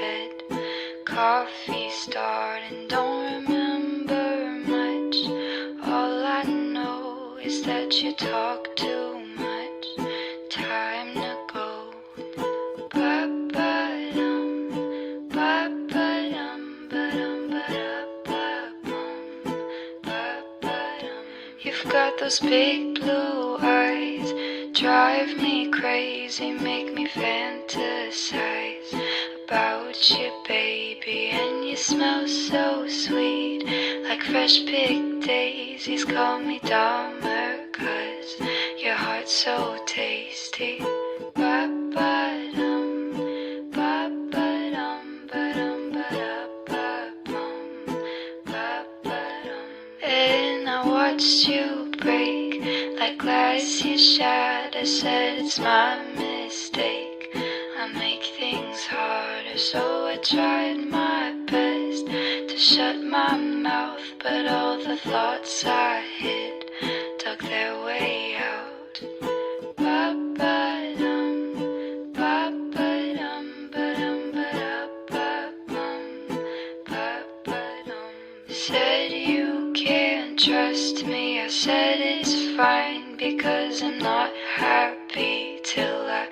bed. Coffee starting, don't remember much. All I know is that you talk too much. Time to go. Ba-ba-dum, ba-ba-dum, ba-dum, ba-da-ba-bum, ba-ba-dum. You've got those big blue eyes, drive me crazy, make me fantasize about you, baby. And you smell so sweet, like fresh picked daisies. Call me Dahmer, 'cause your heart's so tasty. Ba-ba-dum, ba-ba-dum, ba-dum, ba-da-ba-bum, ba-ba-dum. And I watched you break like glass you shatter. Said it's my mistake, I make things harder. So I tried my best to shut my mouth, but all the thoughts I hid dug their way out. Ba-ba-dum, ba-ba-dum, ba-dum, ba-da-ba-bum, ba-ba-dum. Said you can't trust me, I said it's fine, because I'm not happy till I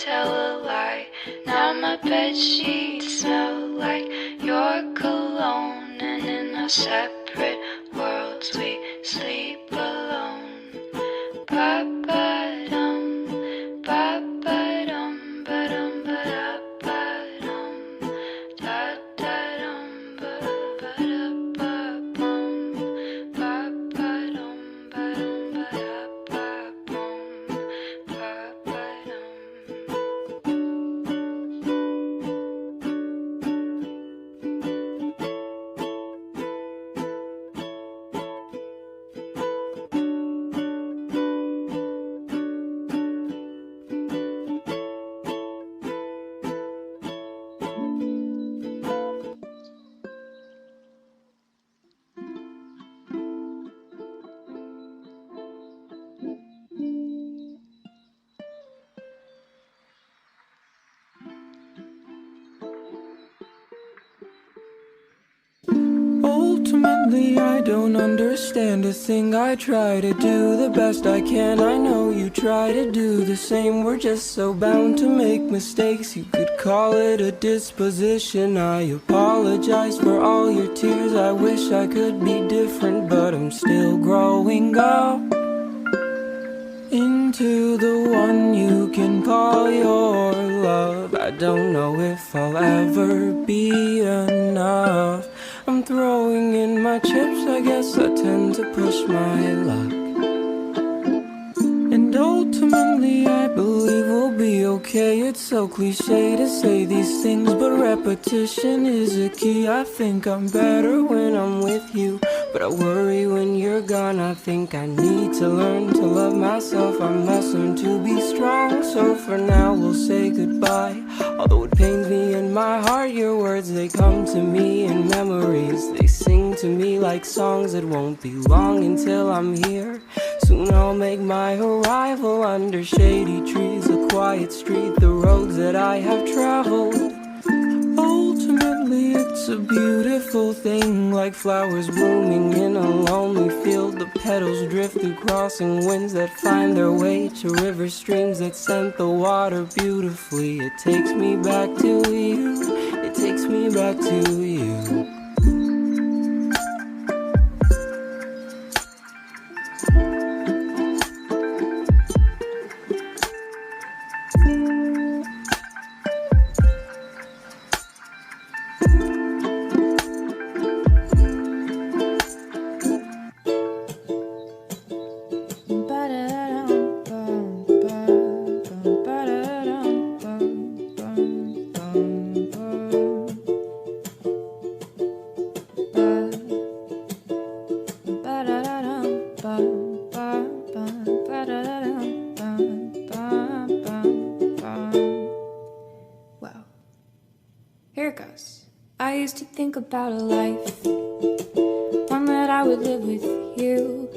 tell a lie. Now my bedsheets smell like your cologne, and in our separate worlds we sleep alone. Ba-ba-dum, ba-ba-dum, ba-dum, ba-da-ba-dum, da-da-dum, ba-ba-da-ba-bum, ba-ba-dum, ba-dum, ba-da-ba-bum, ba-ba-dum. Ultimately, I don't understand a thing. I try to do the best I can. I know you try to do the same. We're just so bound to make mistakes. You could call it a disposition. I apologize for all your tears. I wish I could be different, but I'm still growing up into the one you can call your love. I don't know if I'll ever be enough. I'm throwing in my chips, I guess I tend to push my luck. And ultimately I believe we'll be okay. It's so cliche to say these things, but repetition is a key. I think I'm better when I'm with you, but I worry when you're gone. I think I need to learn to love myself. I must learn to be strong. So for now we'll say goodbye. Although it pains me in my heart, your words, they come to me in memories. They sing to me like songs. It won't be long until I'm here. Soon I'll make my arrival under shady trees, a quiet street, the roads that I have traveled. Ultimately it's a beautiful thing, like flowers blooming in a lonely field. The petals drift through crossing winds that find their way to river streams that scent the water beautifully. It takes me back to you, it takes me back to you. Well, here it goes. I used to think about a life, one that I would live with you.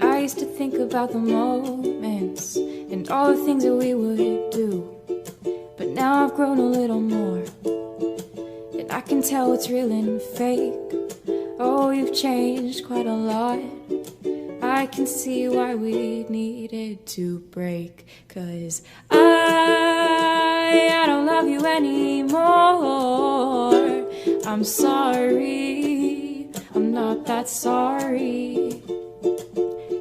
I used to think about the moments and all the things that we would do. But now I've grown a little more, tell what's real and fake. Oh, you've changed quite a lot. I can see why we needed to break. 'Cause I don't love you anymore. I'm sorry, I'm not that sorry.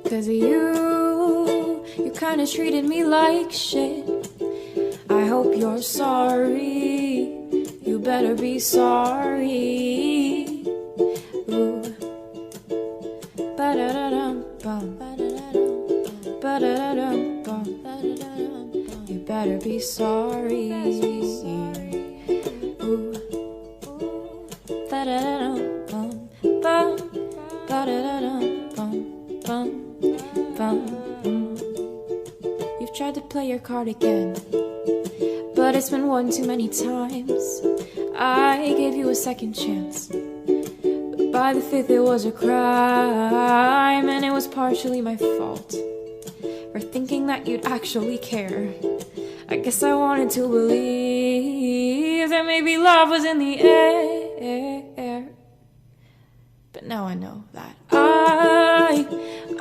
'Cause you kinda treated me like shit. I hope you're sorry, you better be sorry. Ooh. Ba-da-da-dum, bum. Ba-da-da-dum, bum. You better be sorry. Ooh. Ba-da-da-dum, bum, bum. Ba-da-da-dum, bum, bum, bum. You've tried to play your card again, but it's been one too many times. I gave you a second chance, but by the fifth it was a crime. And it was partially my fault for thinking that you'd actually care. I guess I wanted to believe that maybe love was in the air. But now I know that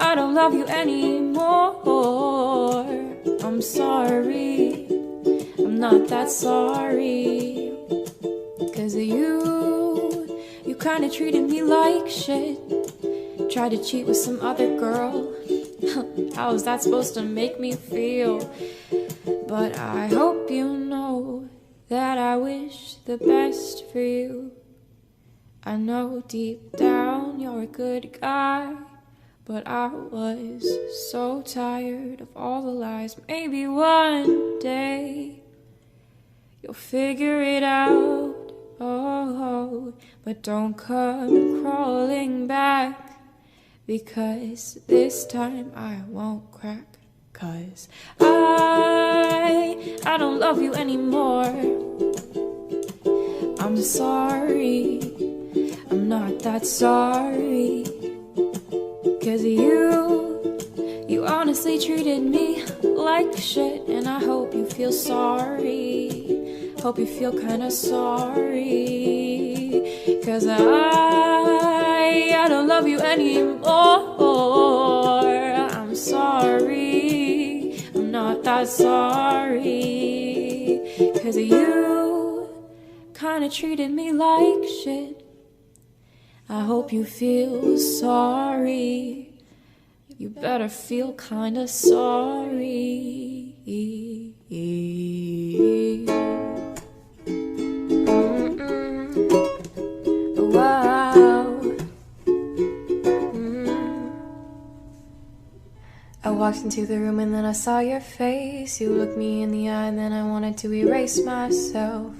I don't love you anymore. I'm sorry, I'm not that sorry. 'Cause you kinda treated me like shit. Tried to cheat with some other girl. How is that supposed to make me feel? But I hope you know that I wish the best for you. I know deep down you're a good guy, but I was so tired of all the lies. Maybe one day you'll figure it out, oh, but don't come crawling back, because this time I won't crack. 'Cause I don't love you anymore. I'm sorry, I'm not that sorry. 'Cause you honestly treated me like shit. And I hope you feel sorry, hope you feel kinda sorry. 'Cause I don't love you anymore. I'm sorry, I'm not that sorry. 'Cause you kinda treated me like shit. I hope you feel sorry, you better feel kinda sorry. Wow. I walked into the room and then I saw your face. You looked me in the eye and then I wanted to erase myself.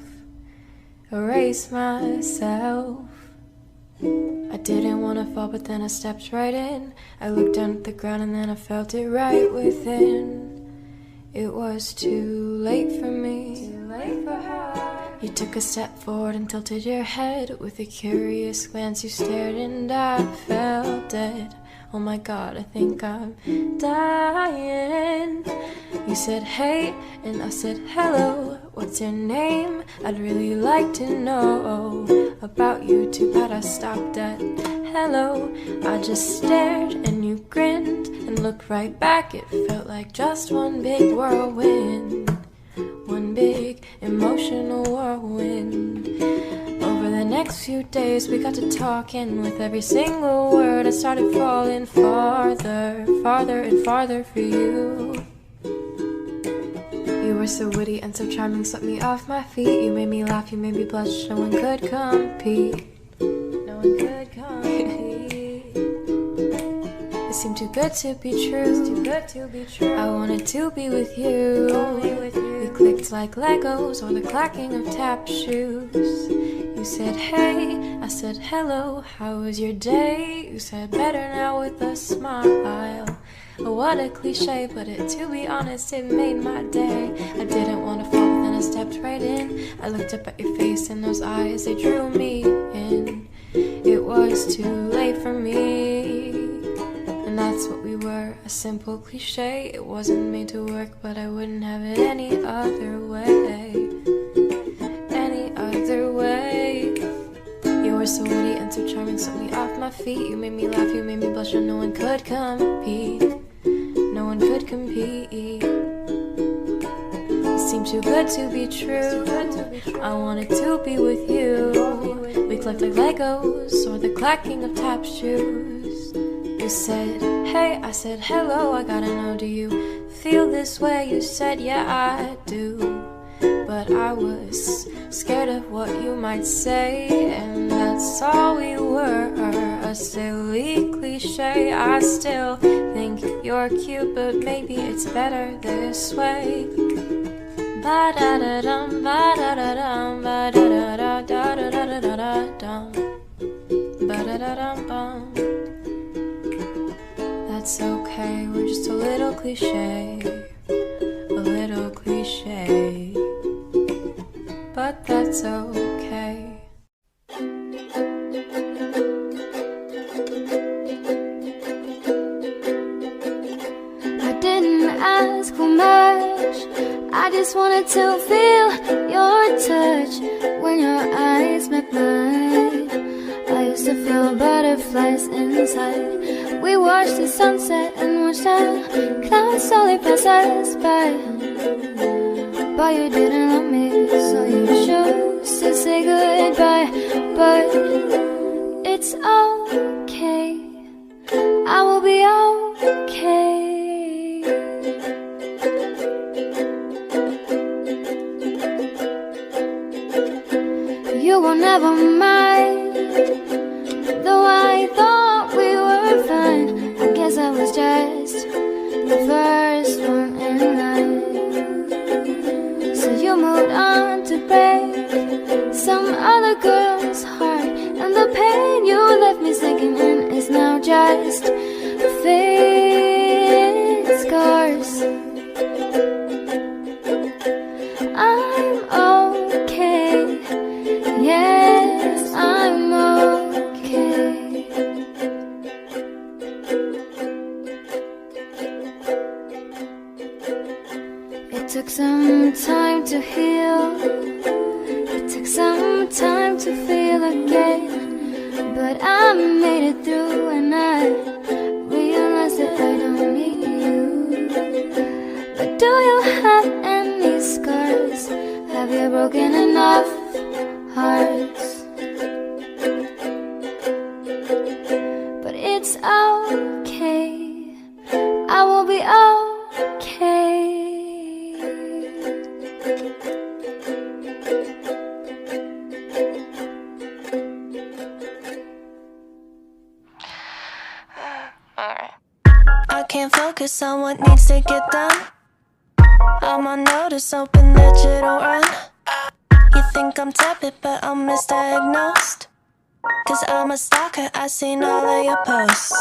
I didn't want to fall, but then I stepped right in. I looked down at the ground and then I felt it right within. It was too late for me. Too late for her. You took a step forward and tilted your head. With a curious glance you stared and I felt dead. Oh my God, I think I'm dying. You said hey and I said hello. What's your name? I'd really like to know about you. Too bad I stopped at hello. I just stared and you grinned and looked right back. It felt like just one big whirlwind, one big emotional whirlwind. Over the next few days we got to talking. With every single word I started falling farther, farther and farther for you. You were so witty and so charming, swept me off my feet. You made me laugh, you made me blush, no one could compete. No one could compete. It seemed too good to be true. Too good to be true. I wanted to be with you. Only with you. We clicked like Legos or the clacking of tap shoes. You said hey, I said hello. How was your day? You said better now with a smile. Oh, what a cliche, but to be honest, it made my day. I didn't want to fall, but then I stepped right in. I looked up at your face and those eyes, they drew me in. It was too late for me. And that's what we were, a simple cliche. It wasn't made to work, but I wouldn't have it any other way. Any other way. were so witty and so charming, set me off my feet. You made me laugh, you made me blush, and no one could compete. No one could compete. It seemed too good to be true. I wanted to be with you. We clicked like Legos, or the clacking of tap shoes. You said, hey, I said, hello, I gotta know, do you feel this way? You said, yeah, I do. But I was scared of what you might say, and that's all we were, a silly cliche. I still think you're cute, but maybe it's better this way. Ba-da-da-dum, ba-da-da-dum, ba-da-da-da-da-da-da-da-da-dum, ba-da-da-dum-bum. That's okay, we're just a little cliche, a little cliche, but that's okay. I didn't ask for much, I just wanted to feel your touch. When your eyes met mine, I used to feel butterflies inside. We watched the sunset and watched the clouds slowly pass us by. But you didn't love me, so you chose to say goodbye. But it's okay, I will be okay. You will never mind, though I thought we were fine. I guess I was just the first one in line. So you moved on to break some other girl's heart, and the pain you left me sinking in is now just faded scars. I'm okay, yes, I'm okay. It took some time to heal, it took some time to feel again, but I made it through, and I realized that I don't need you. But do you have any scars? Have you broken enough hearts? But it's okay, I will be okay. I can't focus on what needs to get done. I'm on notice, open digital run. You think I'm tepid, but I'm misdiagnosed. 'Cause I'm a stalker, I seen all of your posts.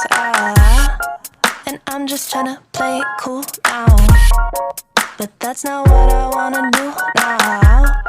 And I'm just tryna play it cool now, but that's not what I wanna do now.